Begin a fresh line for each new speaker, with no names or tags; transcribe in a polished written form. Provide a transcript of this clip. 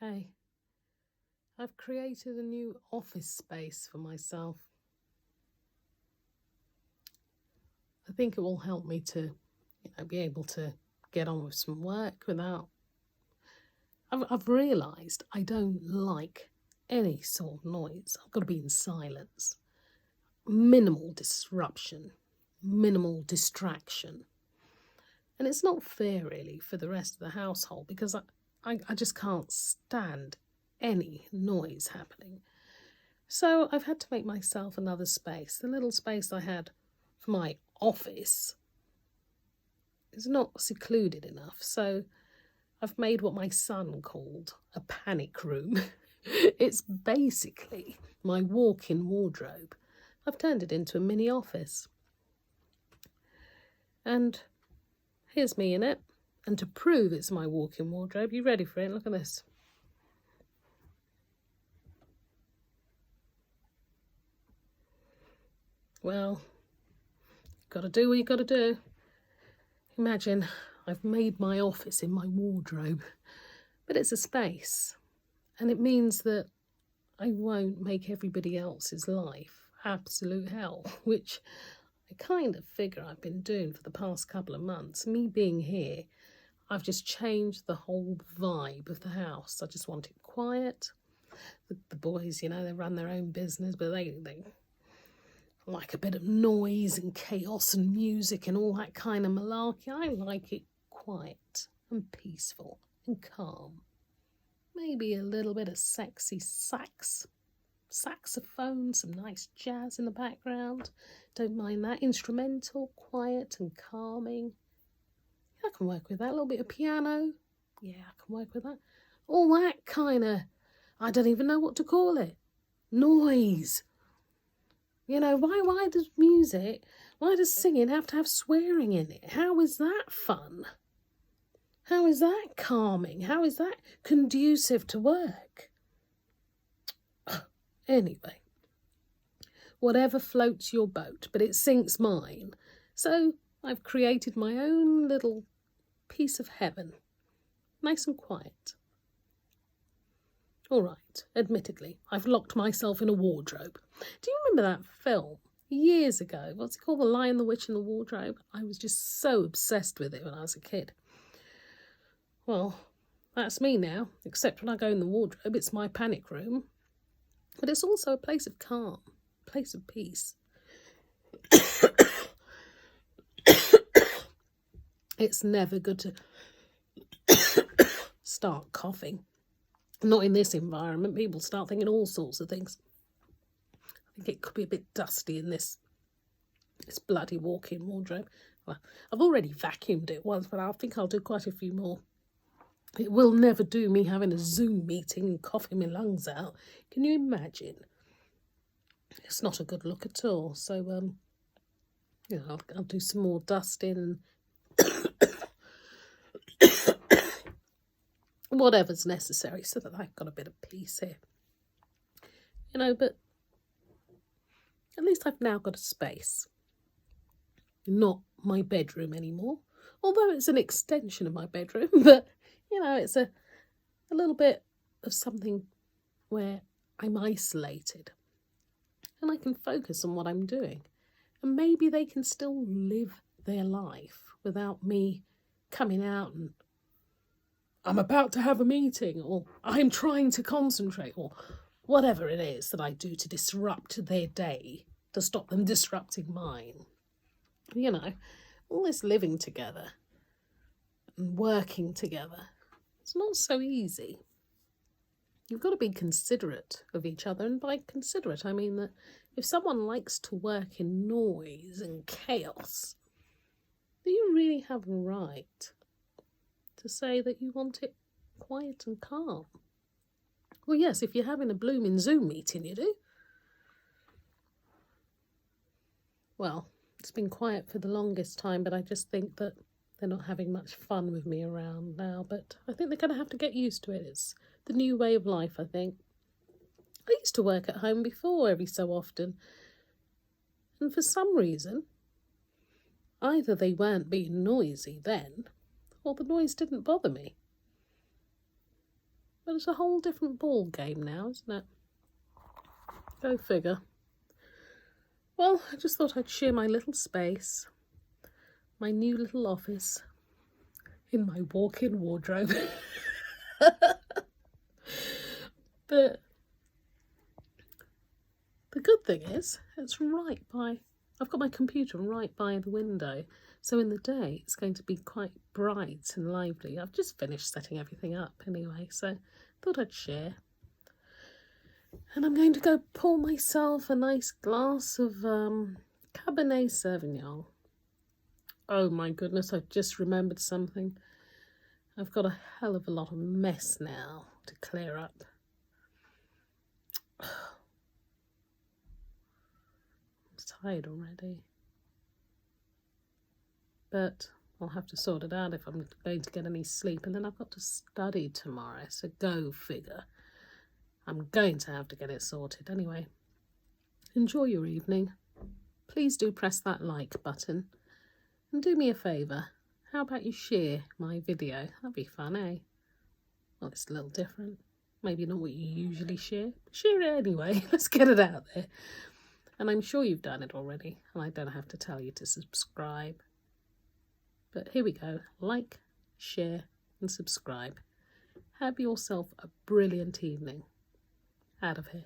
Hey, I've created a new office space for myself. I think it will help me to be able to get on with some work without... I've realised I don't like any sort of noise. I've got to be in silence. Minimal disruption, minimal distraction. And it's not fair, really, for the rest of the household because I just can't stand any noise happening. So I've had to make myself another space. The little space I had for my office is not secluded enough, so I've made what my son called a panic room. It's basically my walk-in wardrobe. I've turned it into a mini office. And here's me in it. And to prove it's my walk-in wardrobe, you ready for it? Look at this. Well, you've got to do what you've got to do. Imagine I've made my office in my wardrobe, but it's a space. And it means that I won't make everybody else's life absolute hell, which I kind of figure I've been doing for the past couple of months. Me being here, I've just changed the whole vibe of the house. I just want it quiet. The boys, they run their own business, but they like a bit of noise and chaos and music and all that kind of malarkey. I like it quiet and peaceful and calm. Maybe a little bit of sexy saxophone, some nice jazz in the background. Don't mind that. Instrumental, quiet and calming. I can work with that. A little bit of piano. Yeah, I can work with that. All that kind of, I don't even know what to call it. Noise. Why does singing have to have swearing in it? How is that fun? How is that calming? How is that conducive to work? Anyway, whatever floats your boat, but it sinks mine. So I've created my own little piece of heaven, nice and quiet. All right, admittedly, I've locked myself in a wardrobe. Do you remember that film years ago? What's it called? The Lion, the Witch and the Wardrobe? I was just so obsessed with it when I was a kid. Well, that's me now, except when I go in the wardrobe, it's my panic room. But it's also a place of calm, a place of peace. It's never good to start coughing. Not in this environment. People start thinking all sorts of things. I think it could be a bit dusty in this bloody walk-in wardrobe. Well, I've already vacuumed it once, but I think I'll do quite a few more. It will never do me having a Zoom meeting and coughing my lungs out. Can you imagine? It's not a good look at all. So, I'll do some more dusting and whatever's necessary so that I've got a bit of peace here. But at least I've now got a space. Not my bedroom anymore. Although it's an extension of my bedroom, but, it's a little bit of something where I'm isolated. And I can focus on what I'm doing. And maybe they can still live their life without me coming out and I'm about to have a meeting, or I'm trying to concentrate, or whatever it is that I do to disrupt their day, to stop them disrupting mine. All this living together and working together, it's not so easy. You've got to be considerate of each other, and by considerate I mean that if someone likes to work in noise and chaos, do you really have a right to say that you want it quiet and calm? Well, yes, if you're having a blooming Zoom meeting, you do. Well, it's been quiet for the longest time, but I just think that they're not having much fun with me around now, but I think they're going to have to get used to it. It's the new way of life, I think. I used to work at home before every so often, and for some reason, either they weren't being noisy then, or the noise didn't bother me. But it's a whole different ball game now, isn't it? Go figure. Well, I just thought I'd share my little space, my new little office, in my walk-in wardrobe. But the good thing is, it's right by, I've got my computer right by the window, so in the day it's going to be quite bright and lively. I've just finished setting everything up anyway, so thought I'd share. And I'm going to go pour myself a nice glass of Cabernet Sauvignon. Oh my goodness, I've just remembered something. I've got a hell of a lot of mess now to clear up. I'm tired already. But I'll have to sort it out if I'm going to get any sleep. And then I've got to study tomorrow, so go figure. I'm going to have to get it sorted anyway. Enjoy your evening. Please do press that like button. And do me a favour. How about you share my video? That'd be fun, eh? Well, it's a little different. Maybe not what you usually share. Share it anyway. Let's get it out there. And I'm sure you've done it already. And I don't have to tell you to subscribe. But here we go. Like, share and subscribe. Have yourself a brilliant evening. Out of here.